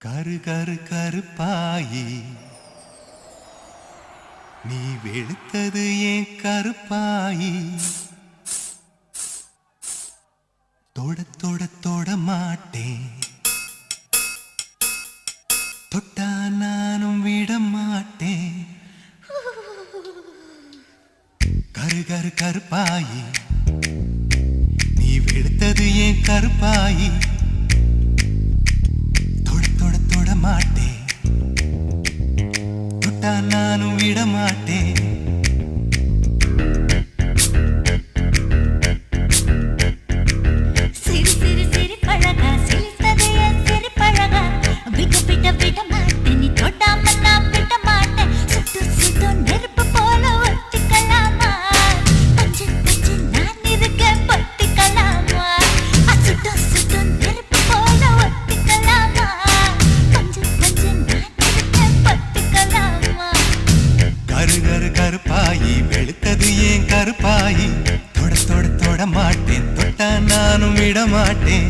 கரு கரு கருப்பாயி நீ வெளுத்தது ஏன் கருப்பாயி தொட தொட தொட மாட்டேன் தொட்டா நானும் விட மாட்டேன் கரு கரு கருப்பாயி நீ வெளுத்தது ஏன் கருப்பாயி மாட்டேன் தொட்டா நானும் விட மாட்டேன் சிறு சிறு சிறு பழகா சிரித்தது என் சிறு பழகா விட்டு விட விட மாட்டேன் நீ தொட்டாம நான் விட மாட்டேன் சுட்டு சுட்டு நெருப்பு போல ஒட்டிக்கலாமா பஞ்சு பஞ்சு நான் இருக்கேன் பட்டிக்கலாமா சுட்டு சுட்டு நெருப்பு போல ஒட்டிக்கலாமா கரு கரு கருப்பாயி வெளுத்தது ஏன் கருப்பாயி தொட தொட தொட மாட்டேன் தொட்டா நானும் விட மாட்டேன்